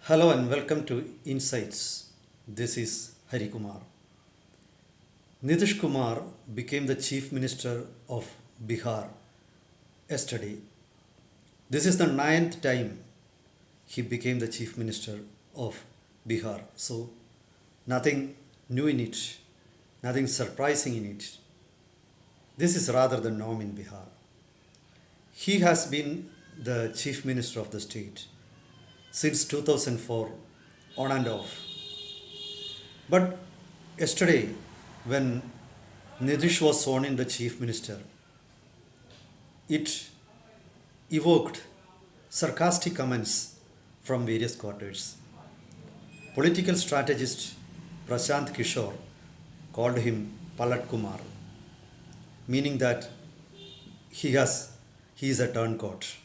Hello and welcome to Insights. This is Hari Kumar. Nitish Kumar became the Chief Minister of Bihar yesterday. This is the ninth time he became the Chief Minister of Bihar. So, nothing new in it, nothing surprising in it. This is rather the norm in Bihar. He has been the Chief Minister of the state since 2004, on and off. But yesterday, when Nitish was sworn in the chief minister, it evoked sarcastic comments from various quarters. Political strategist Prashant Kishore called him Palat Kumar, meaning that he is a turncoat.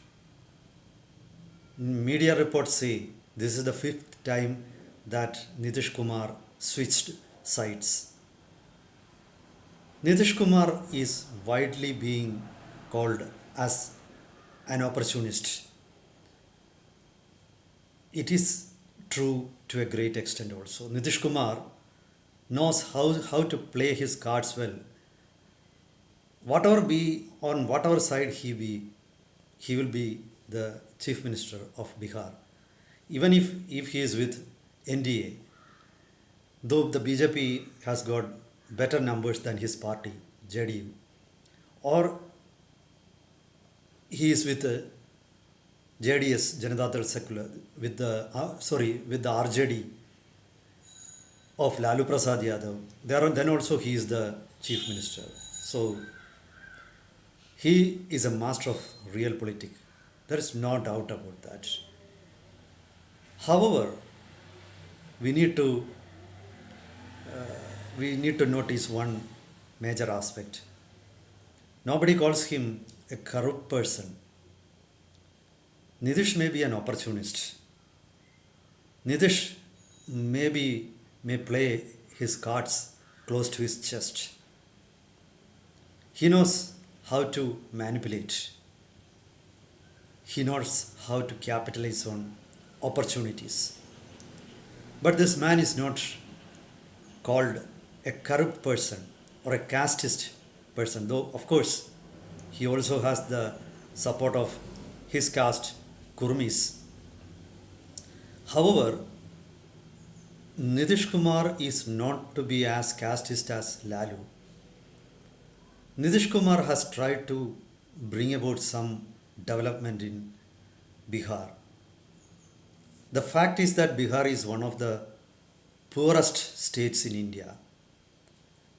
Media reports say this is the fifth time that Nitish Kumar switched sides. Nitish Kumar is widely being called as an opportunist. It is true to a great extent also. Nitish Kumar knows how to play his cards well. Whatever be on whatever side he will be the chief minister of Bihar. Even if he is with NDA, though the BJP has got better numbers than his party, JDU, or he is with the JDS, Janata Dal Secular, with the RJD of Lalu Prasad Yadav. Then also he is the chief minister. So he is a master of real politics. There is no doubt about that. However, we need to notice one major aspect. Nobody calls him a corrupt person. Nitish may be an opportunist. Nitish may play his cards close to his chest. He knows how to manipulate. He knows how to capitalize on opportunities. But this man is not called a corrupt person or a casteist person, though, of course, he also has the support of his caste, Kurmis. However, Nitish Kumar is not to be as casteist as Lalu. Nitish Kumar has tried to bring about some development in Bihar. The fact is that Bihar is one of the poorest states in India.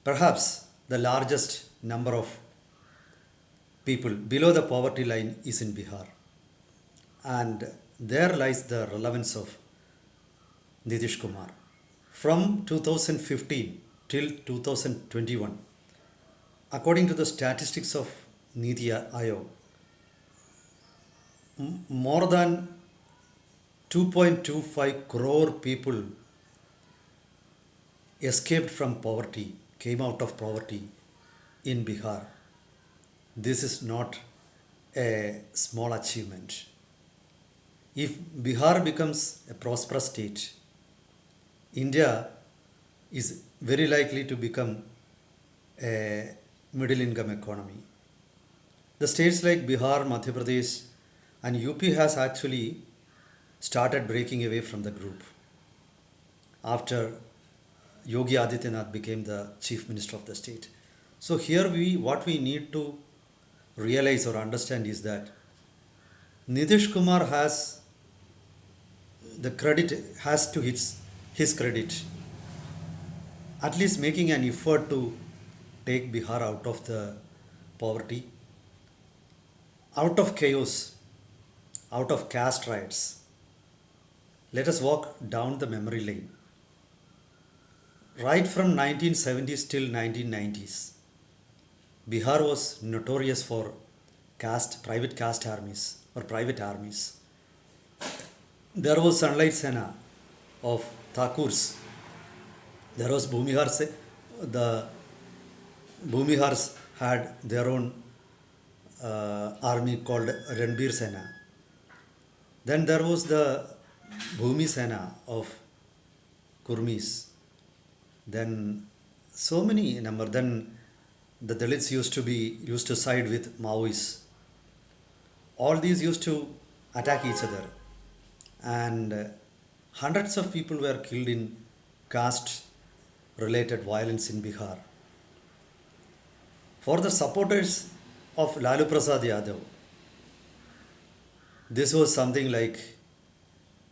Perhaps the largest number of people below the poverty line is in Bihar. And there lies the relevance of Nitish Kumar. From 2015 till 2021, according to the statistics of Niti Aayog, more than 2.25 crore people escaped from poverty, came out of poverty in Bihar. This is not a small achievement. If Bihar becomes a prosperous state, India is very likely to become a middle income economy. The states like Bihar, Madhya Pradesh, and UP has actually started breaking away from the group after Yogi Adityanath became the chief minister of the state. So here what we need to realize or understand is that Nitish Kumar has the credit has to his credit, at least making an effort to take Bihar out of the poverty, out of chaos, out of caste riots. Let us walk down the memory lane. Right from 1970s till 1990s, Bihar was notorious for private caste armies or private armies. There was Sunlight Sena of Thakurs. There was the Bhumihars had their own army called Ranbir Sena. Then there was the Bhumi Sena of Kurmis, then so many number. Then the Dalits used to side with Maoists. All these used to attack each other, and hundreds of people were killed in caste-related violence in Bihar. For the supporters of Lalu Prasad Yadav, this was something like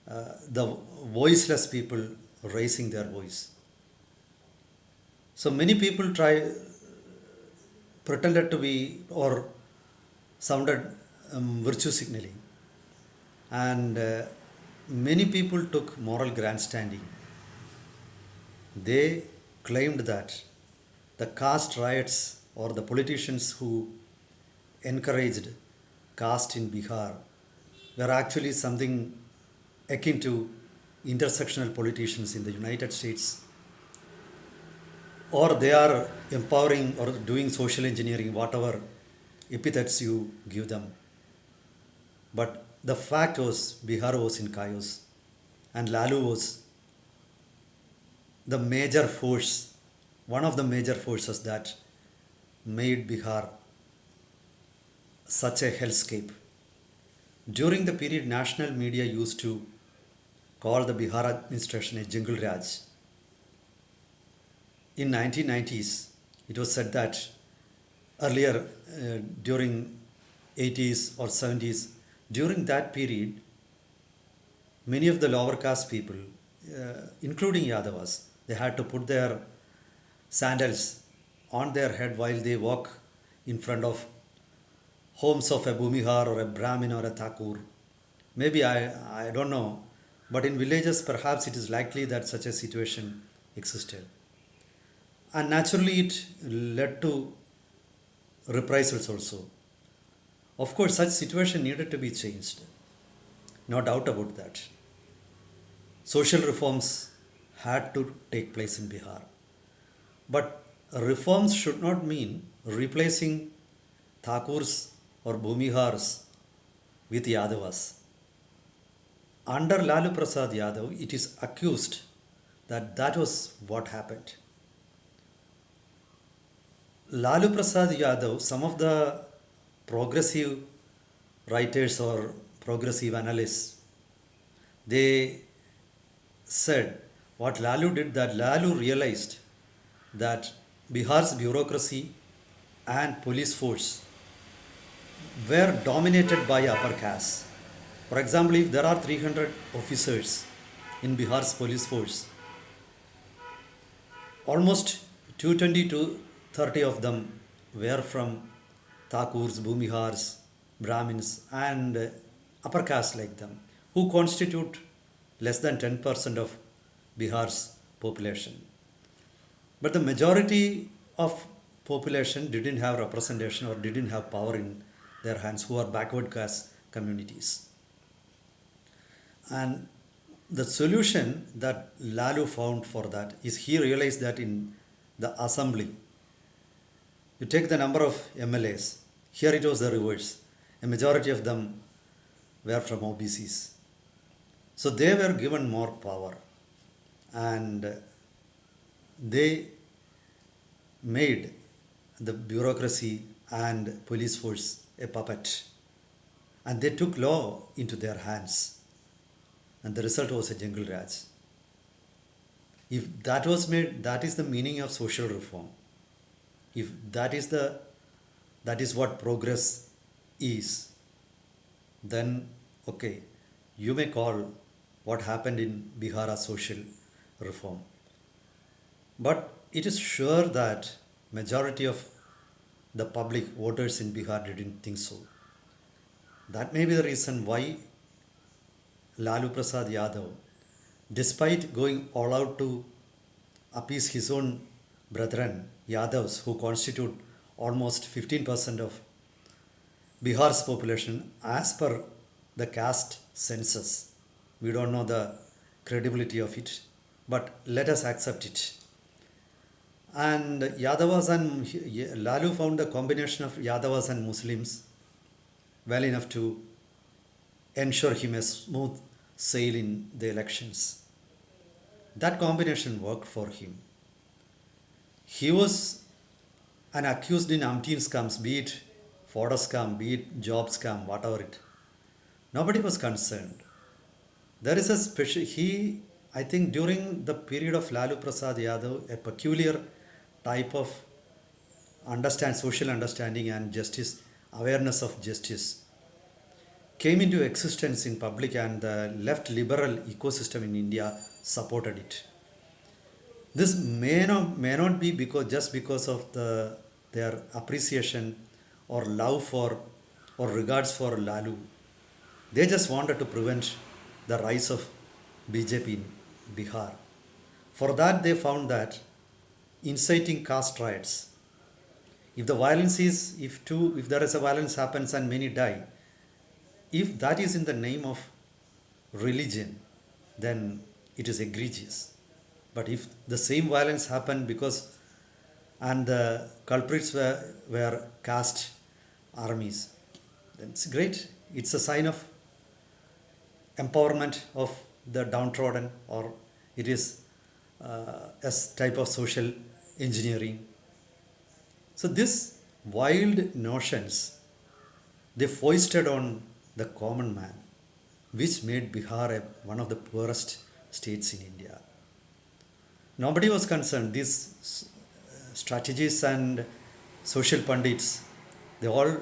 the voiceless people raising their voice. So many people pretended to be or sounded virtue signaling, and many people took moral grandstanding. They claimed that the caste riots or the politicians who encouraged caste in Bihar were actually something akin to intersectional politicians in the United States, or they are empowering or doing social engineering, whatever epithets you give them. But the fact was, Bihar was in chaos, and Lalu was the major force, one of the major forces that made Bihar such a hellscape. During the period, national media used to call the Bihar administration a jungle Raj. In 1990s, it was said that earlier, during 80s or 70s, during that period, many of the lower caste people, including Yadavas, they had to put their sandals on their head while they walk in front of homes of a Bhumihar or a Brahmin or a Thakur. Maybe I don't know, but in villages perhaps it is likely that such a situation existed. And naturally it led to reprisals also. Of course, such situation needed to be changed. No doubt about that. Social reforms had to take place in Bihar. But reforms should not mean replacing Thakurs or Bhumihars with Yadavas. Under Lalu Prasad Yadav, it is accused that that was what happened. Lalu Prasad Yadav, some of the progressive writers or progressive analysts, they said what Lalu did, that Lalu realized that Bihar's bureaucracy and police force were dominated by upper caste. For example, if there are 300 officers in Bihar's police force, almost 220 to 30 of them were from Thakurs, Bhumihars, Brahmins, and upper caste like them, who constitute less than 10% of Bihar's population. But the majority of population didn't have representation or didn't have power in their hands, who are backward caste communities. And the solution that Lalu found for that is he realized that in the assembly, you take the number of MLAs, here it was the reverse. A majority of them were from OBCs. So they were given more power, and they made the bureaucracy and police force a puppet, and they took law into their hands, and the result was a jungle Raj. If that was made, that is the meaning of social reform. If that is what progress is, then okay, you may call what happened in Bihar as social reform. But it is sure that majority of the public voters in Bihar didn't think so. That may be the reason why Lalu Prasad Yadav, despite going all out to appease his own brethren, Yadavs, who constitute almost 15% of Bihar's population as per the caste census. We don't know the credibility of it, but let us accept it. And Yadavas and Lalu found the combination of Yadavas and Muslims well enough to ensure him a smooth sail in the elections. That combination worked for him. He was an accused in umpteen scams, be it fodder scam, be it job scam, whatever it. Nobody was concerned. There is a special, I think during the period of Lalu Prasad Yadav, a peculiar type of social understanding and justice, awareness of justice came into existence in public, and the left liberal ecosystem in India supported it. This may not be because just because of their appreciation or love for or regards for Lalu. They just wanted to prevent the rise of BJP in Bihar. For that, they found that inciting caste riots, if the violence is, if there is a violence happens and many die, if that is in the name of religion, then it is egregious. But if the same violence happened because and the culprits were caste armies, then it's great. It's a sign of empowerment of the downtrodden, or it is a type of social engineering. So these wild notions, they foisted on the common man, which made Bihar one of the poorest states in India. Nobody was concerned. These strategists and social pundits, they all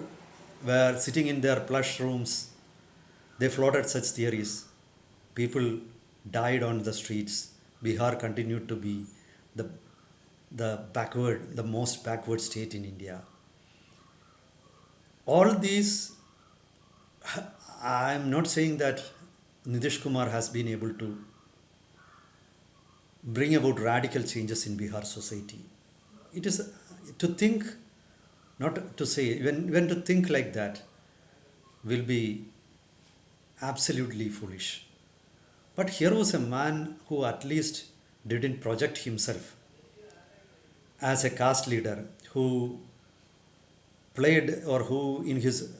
were sitting in their plush rooms. They floated such theories. People died on the streets. Bihar continued to be the the most backward state in India. All these, I am not saying that Nitish Kumar has been able to bring about radical changes in Bihar society. It is to think, not to say, when to think like that will be absolutely foolish. But here was a man who at least didn't project himself as a caste leader, who played, or who in his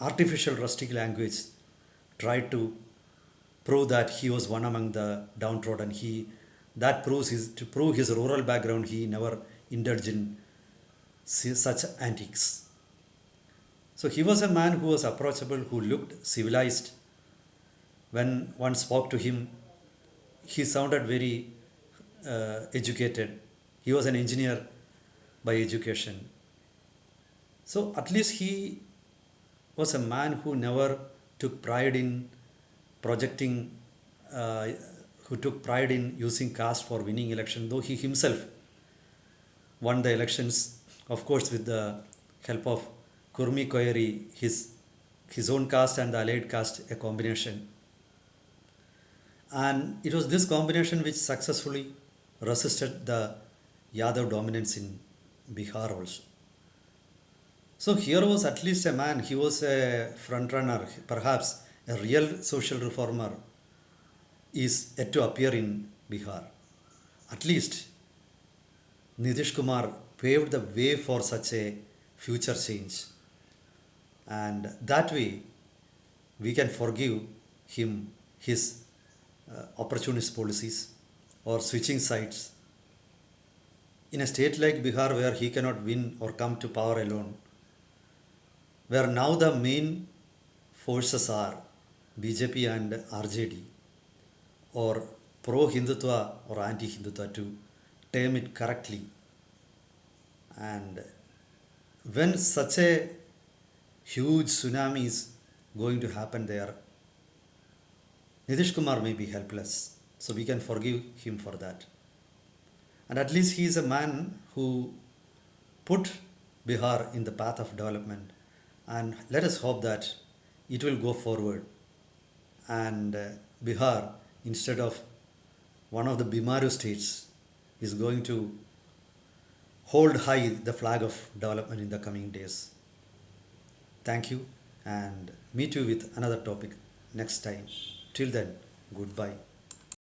artificial rustic language tried to prove that he was one among the downtrodden. To prove his rural background, he never indulged in such antics. So he was a man who was approachable, who looked civilized. When one spoke to him, he sounded very educated. He was an engineer by education. So at least he was a man who never took pride in projecting, who took pride in using caste for winning election, though he himself won the elections, of course, with the help of Kurmi Koyeri, his own caste and the allied caste, a combination. And it was this combination which successfully resisted the Yadav dominance in Bihar also. So here was at least a man, he was a front runner, perhaps a real social reformer is yet to appear in Bihar. At least Nitish Kumar paved the way for such a future change. And that way we can forgive him his opportunist policies or switching sides. In a state like Bihar, where he cannot win or come to power alone, where now the main forces are BJP and RJD, or pro-Hindutva or anti-Hindutva, to term it correctly. And when such a huge tsunami is going to happen there, Nitish Kumar may be helpless. So we can forgive him for that. And at least he is a man who put Bihar in the path of development. And let us hope that it will go forward. And Bihar, instead of one of the Bimaru states, is going to hold high the flag of development in the coming days. Thank you, and meet you with another topic next time. Till then, goodbye.